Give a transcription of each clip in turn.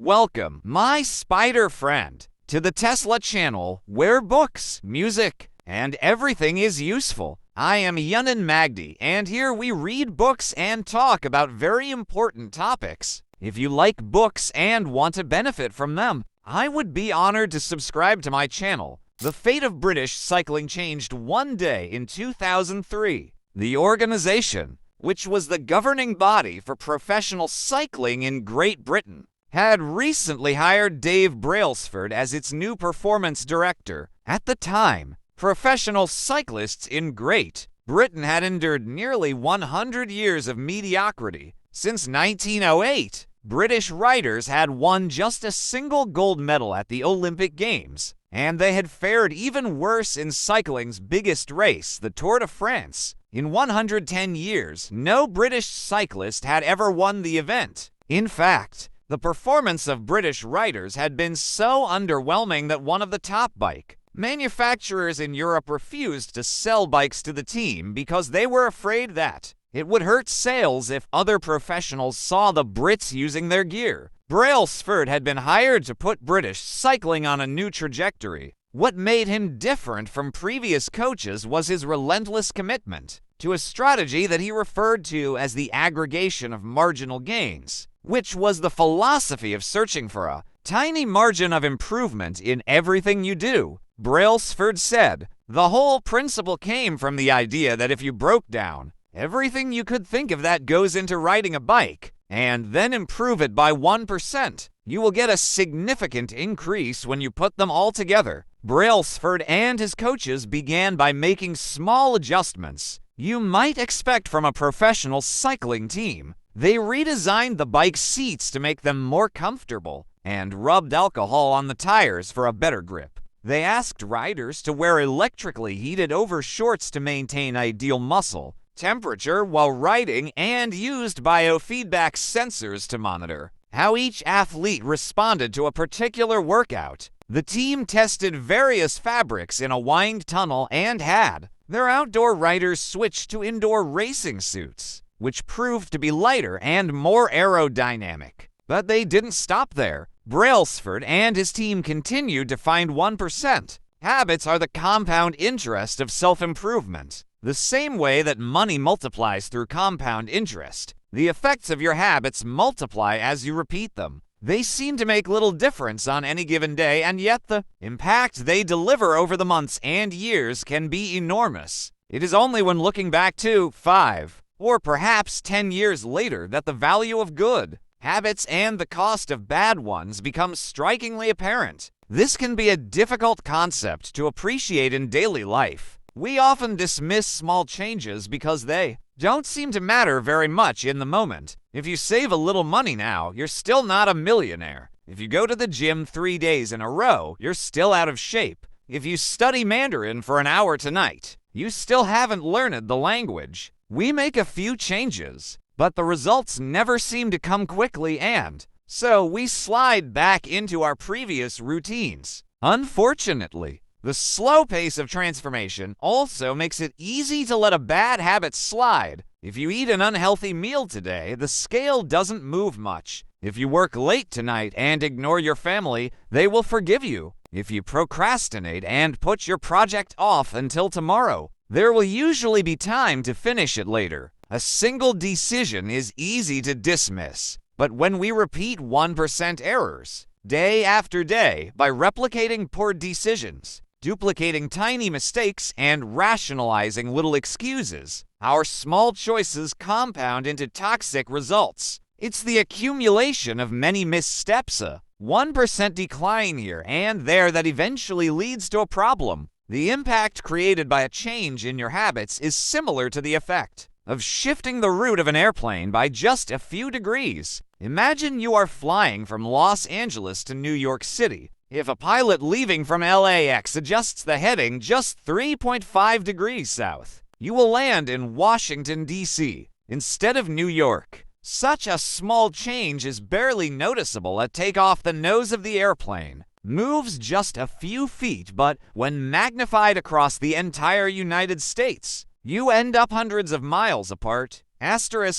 Welcome, my spider friend, to the Tesla channel where books, music, and everything is useful. I am Yunin Magdi, and here we read books and talk about very important topics. If you like books and want to benefit from them, I would be honored to subscribe to my channel. The fate of British cycling changed one day in 2003. The organization, which was the governing body for professional cycling in Great Britain, had recently hired Dave Brailsford as its new performance director. At the time, professional cyclists in Great Britain had endured nearly 100 years of mediocrity. Since 1908, British riders had won just a single gold medal at the Olympic Games, and they had fared even worse in cycling's biggest race, the Tour de France. In 110 years, no British cyclist had ever won the event. In fact, the performance of British riders had been so underwhelming that one of the top bike manufacturers in Europe refused to sell bikes to the team because they were afraid that it would hurt sales if other professionals saw the Brits using their gear. Brailsford had been hired to put British cycling on a new trajectory. What made him different from previous coaches was his relentless commitment to a strategy that he referred to as the aggregation of marginal gains, which was the philosophy of searching for a tiny margin of improvement in everything you do. Brailsford said, "The whole principle came from the idea that if you broke down everything you could think of that goes into riding a bike, and then improve it by 1%, you will get a significant increase when you put them all together." Brailsford and his coaches began by making small adjustments you might expect from a professional cycling team. They redesigned the bike seats to make them more comfortable and rubbed alcohol on the tires for a better grip. They asked riders to wear electrically heated overshorts to maintain ideal muscle temperature while riding, and used biofeedback sensors to monitor how each athlete responded to a particular workout. The team tested various fabrics in a wind tunnel and had their outdoor riders switch to indoor racing suits, which proved to be lighter and more aerodynamic. But they didn't stop there. Brailsford and his team continued to find 1%. Habits are the compound interest of self-improvement. The same way that money multiplies through compound interest, the effects of your habits multiply as you repeat them. They seem to make little difference on any given day, and yet the impact they deliver over the months and years can be enormous. It is only when looking back to 5 or perhaps 10 years later that the value of good habits and the cost of bad ones become strikingly apparent. This can be a difficult concept to appreciate in daily life. We often dismiss small changes because they don't seem to matter very much in the moment. If you save a little money now, you're still not a millionaire. If you go to the gym 3 days in a row, you're still out of shape. If you study Mandarin for an hour tonight, you still haven't learned the language. We make a few changes, but the results never seem to come quickly, and so we slide back into our previous routines. Unfortunately, the slow pace of transformation also makes it easy to let a bad habit slide. If you eat an unhealthy meal today, the scale doesn't move much. If you work late tonight and ignore your family, they will forgive you. If you procrastinate and put your project off until tomorrow, there will usually be time to finish it later. A single decision is easy to dismiss, but when we repeat 1% errors day after day by replicating poor decisions, duplicating tiny mistakes, and rationalizing little excuses, our small choices compound into toxic results. It's the accumulation of many missteps, a 1% decline here and there that eventually leads to a problem. The impact created by a change in your habits is similar to the effect of shifting the route of an airplane by just a few degrees. Imagine you are flying from Los Angeles to New York City. If a pilot leaving from LAX adjusts the heading just 3.5 degrees south, you will land in Washington, D.C. instead of New York. Such a small change is barely noticeable at takeoff. The nose of the airplane moves just a few feet, but when magnified across the entire United States, you end up hundreds of miles apart.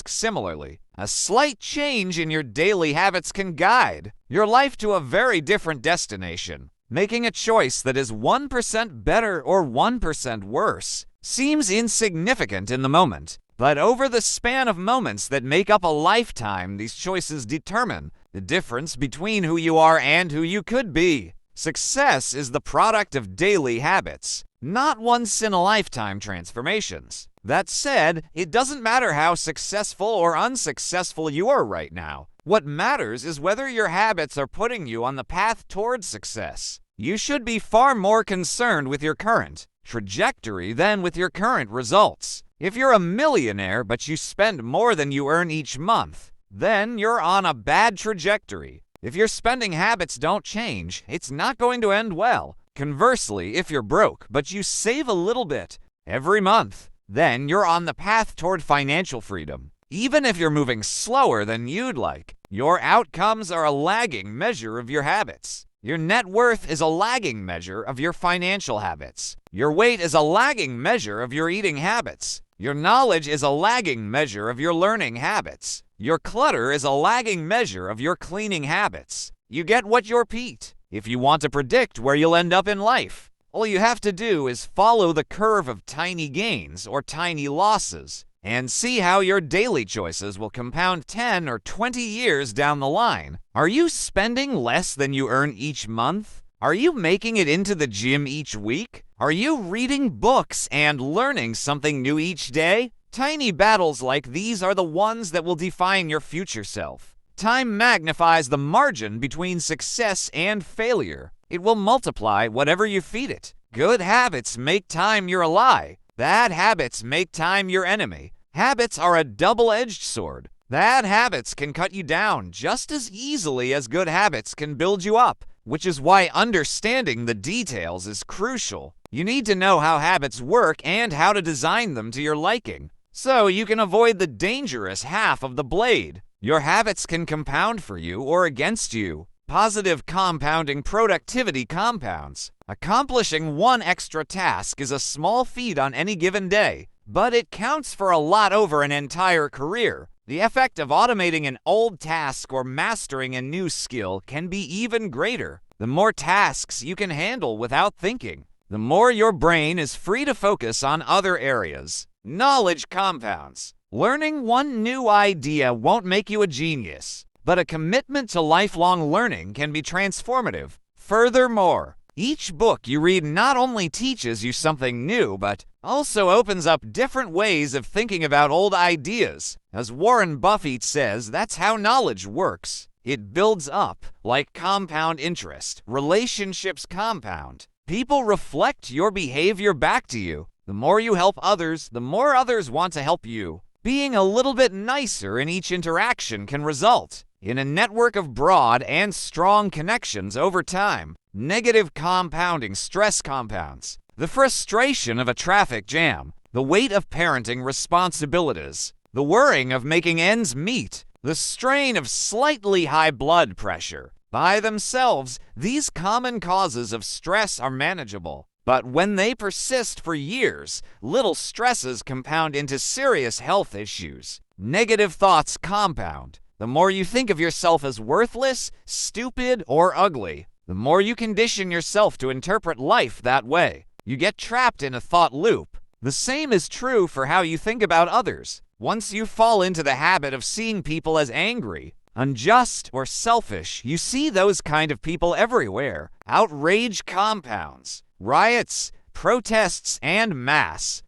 Similarly, A slight change in your daily habits can guide your life to a very different destination. Making a choice that is 1% better or 1% worse seems insignificant in the moment, but over the span of moments that make up a lifetime, these choices determine the difference between who you are and who you could be. Success is the product of daily habits, not once-in-a-lifetime transformations. That said, it doesn't matter how successful or unsuccessful you are right now. What matters is whether your habits are putting you on the path towards success. You should be far more concerned with your current trajectory than with your current results. If you're a millionaire but you spend more than you earn each month, then you're on a bad trajectory. If your spending habits don't change, it's not going to end well. Conversely, if you're broke but you save a little bit every month, then you're on the path toward financial freedom. Even if you're moving slower than you'd like, your outcomes are a lagging measure of your habits. Your net worth is a lagging measure of your financial habits. Your weight is a lagging measure of your eating habits. Your knowledge is a lagging measure of your learning habits. Your clutter is a lagging measure of your cleaning habits. You get what you repeat. If you want to predict where you'll end up in life, all you have to do is follow the curve of tiny gains or tiny losses and see how your daily choices will compound 10 or 20 years down the line. Are you spending less than you earn each month? Are you making it into the gym each week? Are you reading books and learning something new each day? Tiny battles like these are the ones that will define your future self. Time magnifies the margin between success and failure. It will multiply whatever you feed it. Good habits make time your ally. Bad habits make time your enemy. Habits are a double-edged sword. Bad habits can cut you down just as easily as good habits can build you up, which is why understanding the details is crucial. You need to know how habits work and how to design them to your liking, so you can avoid the dangerous half of the blade. Your habits can compound for you or against you. Positive compounding productivity compounds. Accomplishing one extra task is a small feat on any given day, but it counts for a lot over an entire career. The effect of automating an old task or mastering a new skill can be even greater. The more tasks you can handle without thinking, the more your brain is free to focus on other areas. Knowledge compounds. Learning one new idea won't make you a genius, but a commitment to lifelong learning can be transformative. Furthermore, each book you read not only teaches you something new, but also opens up different ways of thinking about old ideas. As Warren Buffett says, that's how knowledge works. It builds up like compound interest. Relationships compound. People reflect your behavior back to you. The more you help others, the more others want to help you. Being a little bit nicer in each interaction can result in a network of broad and strong connections over time. Negative compounding stress compounds. The frustration of a traffic jam, the weight of parenting responsibilities, the worrying of making ends meet, the strain of slightly high blood pressure. By themselves, these common causes of stress are manageable. But when they persist for years, little stresses compound into serious health issues. Negative thoughts compound. The more you think of yourself as worthless, stupid, or ugly, the more you condition yourself to interpret life that way. You get trapped in a thought loop. The same is true for how you think about others. Once you fall into the habit of seeing people as angry, unjust, or selfish, you see those kind of people everywhere. Outrage compounds. Riots, protests, and mass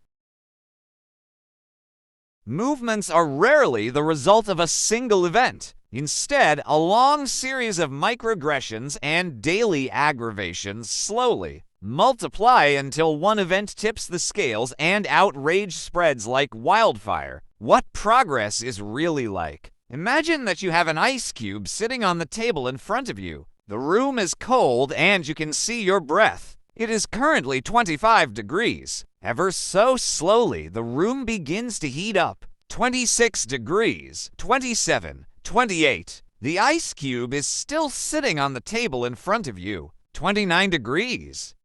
movements are rarely the result of a single event. Instead, a long series of microaggressions and daily aggravations slowly multiply until one event tips the scales and outrage spreads like wildfire. What progress is really like? Imagine that you have an ice cube sitting on the table in front of you. The room is cold and you can see your breath. It is currently 25 degrees. Ever so slowly, the room begins to heat up. 26 degrees, 27, 28. The ice cube is still sitting on the table in front of you. 29 degrees.